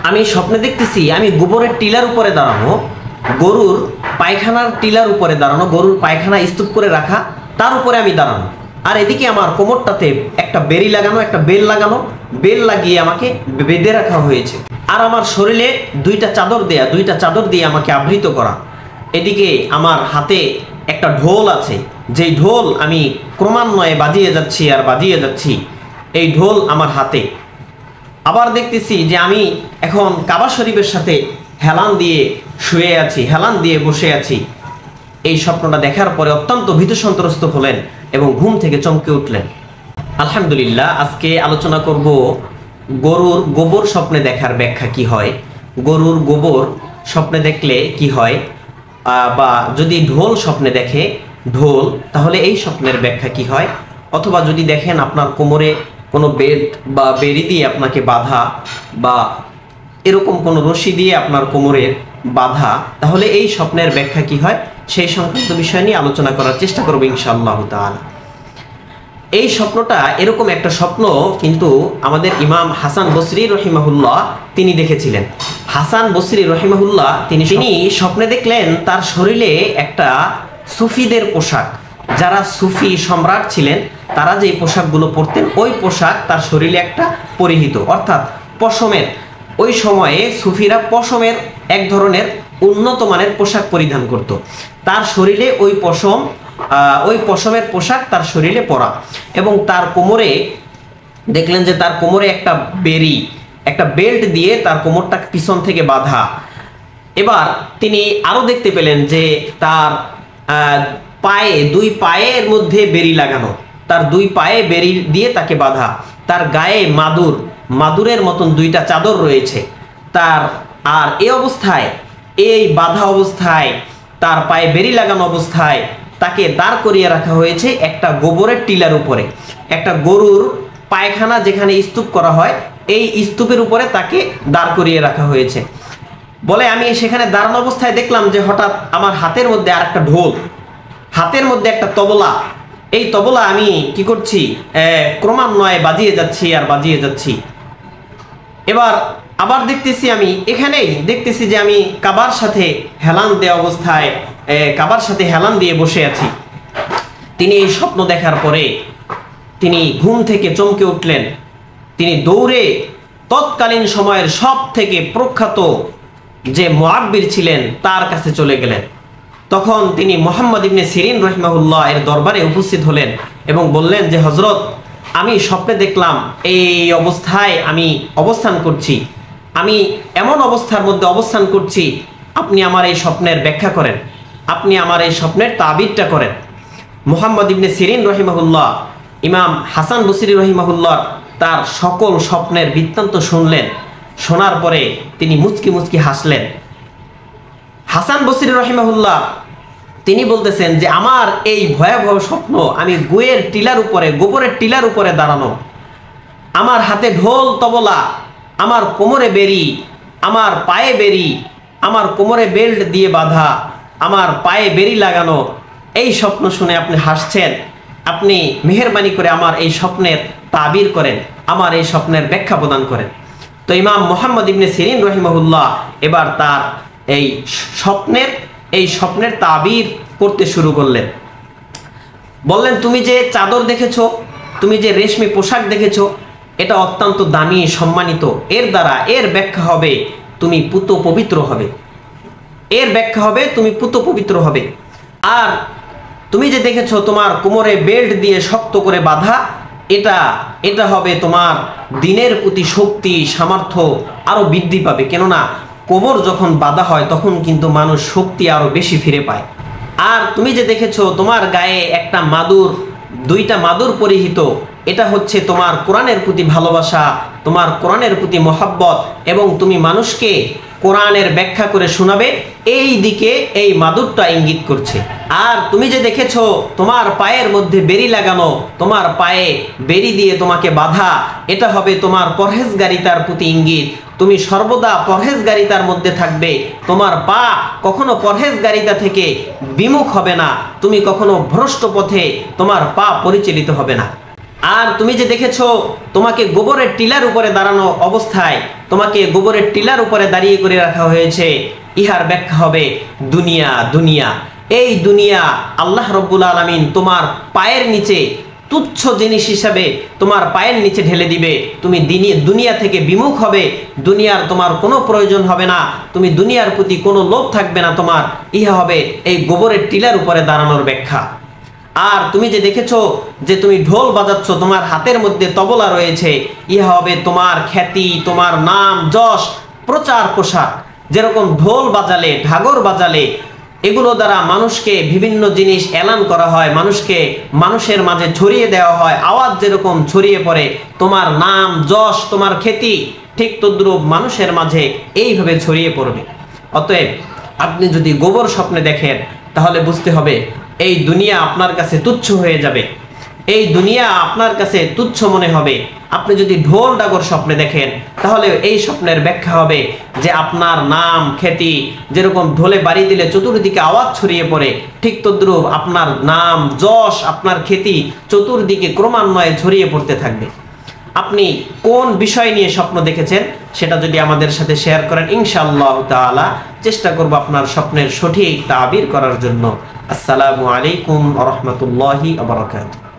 আমি স্বপ্নে দেখতেছি আমি গোবরের টিলার উপরে দাঁড়ানো, গরুর পায়খানার টিলার উপরে দাঁড়ানো, গরুর পায়খানা স্তূপ করে রাখা, তার উপরে আমি দাঁড়ানো। আর এদিকে আমার কোমরটাতে একটা বেরি লাগানো, একটা বেল লাগানো, বেল লাগিয়ে আমাকে বেঁধে রাখা হয়েছে। আর আমার শরীরে দুইটা চাদর দিয়ে আমাকে আবৃত করা। এদিকে আমার হাতে একটা ঢোল আছে, যেই ঢোল আমি ক্রমান্বয়ে বাজিয়ে যাচ্ছি। এই ঢোল আমার হাতে। আবার দেখতেছি যে আমি এখন কাবা শরীফের সাথে হেলান দিয়ে শুয়ে আছি, হেলান দিয়ে বসে আছি। এই স্বপ্নটা দেখার পরে অত্যন্ত ভীত সন্ত্রস্ত হলেন এবং ঘুম থেকে চমকে উঠলেন। আলহামদুলিল্লাহ, আজকে আলোচনা করব গরুর গোবর স্বপ্নে দেখার ব্যাখ্যা কি হয়, গরুর গোবর স্বপ্নে দেখলে কি হয়, বা যদি ঢোল স্বপ্নে দেখে ঢোল, তাহলে এই স্বপ্নের ব্যাখ্যা কি হয়। অথবা যদি দেখেন আপনার কোমরে কোনো বেল্ট বা বেড়ি দিয়ে আপনাকে বাঁধা, বা এরকম কোনো রশি দিয়ে আপনার কোমরের বাঁধা, তাহলে এই স্বপ্নের ব্যাখ্যা কি হয়, সেই সংক্রান্ত বিষয় নিয়ে আলোচনা করার চেষ্টা করব ইনশাআল্লাহ তাআলা। এই স্বপ্নটা এরকম একটা স্বপ্ন কিন্তু আমাদের ইমাম হাসান বসরি রহিমাহুল্লাহ তিনি দেখেছিলেন। হাসান বসরি রহিমাহুল্লাহ তিনি স্বপ্নে দেখলেন তার শরীরে একটা সুফিদের পোশাক, যারা সুফি সম্রাট ছিলেন তারা যে পোশাকগুলো পরতেন ওই পোশাক তার শরীরে একটা পরিহিত, অর্থাৎ পশমের। ওই সময়ে সুফিরা পশমের এক ধরনের উন্নত মানের পোশাক পরিধান করত। তার শরীরে ওই পশমের পোশাক তার শরীরে পরা, এবং তার কোমরে দেখলেন যে তার কোমরে একটা বেরি, একটা বেল্ট দিয়ে তার কোমরটা পিছন থেকে বাঁধা। এবার তিনি আরো দেখতে পেলেন যে তার দুই পায়ের মধ্যে বেরি লাগানো, তার দুই পায়ে বেরি দিয়ে তাকে বাঁধা। তার গায়ে মাদুরের মতন দুইটা চাদর রয়েছে তার। আর এই বাঁধা অবস্থায়, তার পায়ে বেরি লাগানো অবস্থায় তাকে দাঁড় করিয়ে রাখা হয়েছে একটা গোবরের টিলার উপরে। একটা গরুর পায়খানা যেখানে স্তূপ করা হয়, এই স্তূপের উপরে তাকে দাঁড় করিয়ে রাখা হয়েছে। বলে আমি সেখানে দাঁড়ানো অবস্থায় দেখলাম যে হঠাৎ আমার হাতের মধ্যে আর একটা ঢোল, হাতের মধ্যে একটা তবলা। এই তবলা আমি কি করছি, ক্রমান্বয়ে বাজিয়ে যাচ্ছি। এবার আবার দেখতেছি, আমি এখানেই দেখতেছি যে আমি কাবার সাথে হেলান দিয়ে বসে আছি। তিনি এই স্বপ্ন দেখার পরে তিনি ঘুম থেকে চমকে উঠলেন। তিনি দৌড়ে তৎকালীন সময়ের সব থেকে প্রখ্যাত যে মুআব্বির ছিলেন তার কাছে চলে গেলেন। তখন তিনি মুহাম্মদ ইবনে সিরিন রাহিমাহুল্লাহ এর দরবারে উপস্থিত হলেন এবং বললেন যে হযরত, আমি স্বপ্নে দেখলাম এই অবস্থায় আমি অবস্থান করছি, আমি এমন অবস্থার মধ্যে অবস্থান করছি, আপনি আমার এই স্বপ্নের ব্যাখ্যা করেন, আপনি আমার এই স্বপ্নের তাবিরটা করেন। মুহাম্মদ ইবনে সিরিন রহিমাহুল্লাহ ইমাম হাসান বসরি রহিমাহুল্লাহ তার সকল স্বপ্নের বৃত্তান্ত শুনলেন। শোনার পরে তিনি মুচকি হাসলেন। হাসান বসরি রহিমাহুল্লাহ তিনি বলতেছেন যে আমার এই ভয়াবহ স্বপ্ন, আমি গোবরের টিলার উপরে দাঁড়ানো, আমার হাতে ঢোল তবলা, আমার কোমরে বেরি, আমার পায়ে বেরি, আমার কোমরে বেল্ট দিয়ে বাঁধা, আমার পায়ে বেরি লাগানো, এই স্বপ্ন শুনে আপনি হাসছেন। আপনি মেহেরবানি করে আমার এই স্বপ্নের তাবির করেন, আমার এই স্বপ্নের ব্যাখ্যা প্রদান করেন। তো ইমাম মুহাম্মদ ইবনে সিরিন রহিমাহুল্লাহ এবার তার এই স্বপ্নের তাবির করতে শুরু করলেন। বললেন, তুমি যে চাদর দেখেছো, তুমি যে রেশমি পোশাক দেখেছো, এটা অত্যন্ত দামি সম্মানিত। এর ব্যাখ্যা হবে তুমি পুত পবিত্র হবে, আর তুমি যে দেখেছো তোমার কোমরে বেল্ট দিয়ে শক্ত করে বাঁধা, এটা হবে তোমার দিনের প্রতি শক্তি সামর্থ্য আরো বৃদ্ধি পাবে। কেননা কোমর যখন বাঁধা হয় তখন কিন্তু মানুষ শক্তি আরো বেশি ফিরে পায়। আর তুমি যে দেখেছো তোমার গায়ে দুইটা মাদুর পরিহিত, এটা হচ্ছে তোমার কোরআনের প্রতি ভালোবাসা, তোমার কোরআনের প্রতি মহব্বত, এবং তুমি মানুষকে কোরআনের ব্যাখ্যা করে শোনাবে, এই দিকে এই মাদুরটা ইঙ্গিত করছে। আর তুমি যে দেখেছো তোমার পায়ের মধ্যে বেরি লাগানো, তোমার পায়ে বেরি দিয়ে তোমাকে বাঁধা, এটা হবে তোমার পরহেজগারিতার প্রতি ইঙ্গিত। তুমি সর্বদা পরহেজগারিতার মধ্যে থাকবে, তোমার পা কখনো পরহেজগারিতা থেকে বিমুখ হবে না, তুমি কখনো ভ্রষ্ট পথে তোমার পা পরিচালিত হবে না। আর তুমি যে দেখেছো তোমাকে গোবরের টিলার উপরে দাঁড়ানো অবস্থায় তোমাকে গোবরের টিলার উপরে দাঁড়িয়ে করে রাখা হয়েছে, ইহার ব্যাখ্যা হবে দুনিয়া। দুনিয়া, এই দুনিয়া আল্লাহ রব্বুল আলামিন তোমার পায়ের নিচে তুচ্ছ জিনিস হিসাবে তোমার পায়ের নিচে ঢেলে দিবে। তুমি দুনিয়া থেকে বিমুখ হবে, দুনিয়ার তোমার কোনো প্রয়োজন হবে না, তুমি দুনিয়ার প্রতি কোনো লোভ থাকবে না তোমার। ইহা হবে এই গোবরের টিলার উপরে দাঁড়ানোর ব্যাখ্যা। আর তুমি যে দেখেছো যে তুমি ঢোল বাজাচ্ছ, তোমার হাতের মধ্যে তবলা রয়েছে, ইহা হবে তোমার খ্যাতি, তোমার নাম যশ, প্রচার প্রসার। যেরকম ঢোল বাজালে, ঢাগর বাজালে, এগুলো দ্বারা মানুষকে বিভিন্ন জিনিস এলান করা হয়, মানুষের মাঝে ছড়িয়ে দেওয়া হয়, আওয়াজ যেরকম ছড়িয়ে পড়ে, তোমার নাম যশ, তোমার খ্যাতি ঠিক তদ্রূপ মানুষের মাঝে এইভাবে ছড়িয়ে পড়বে। অতএব আপনি যদি গোবর স্বপ্নে দেখেন তাহলে বুঝতে হবে এই দুনিয়া আপনার কাছে তুচ্ছ হয়ে যাবে, এই দুনিয়া আপনার কাছে তুচ্ছ মনে হবে। আপনি যদি ঢোল ডাগর স্বপ্নে দেখেন তাহলে এই স্বপ্নের ব্যাখ্যা হবে যে আপনার নাম খ্যাতি, যেরকম ঢোলে বাড়ি দিলে চতুর্দিকে আওয়াজ ছড়িয়ে পড়ে, ঠিক তদ্রূপ আপনার নাম যশ, আপনার খ্যাতি চতুর্দিকে ক্রমান্বয়ে ছড়িয়ে পড়তে থাকবে। আপনি কোন বিষয় নিয়ে স্বপ্ন দেখেছেন সেটা যদি আমাদের সাথে শেয়ার করেন, ইনশাআল্লাহ তাআলা চেষ্টা করব আপনার স্বপ্নের সঠিক তাবির করার জন্য। আসসালামু আলাইকুম ওয়া রাহমাতুল্লাহি ওয়া বারাকাতুহু।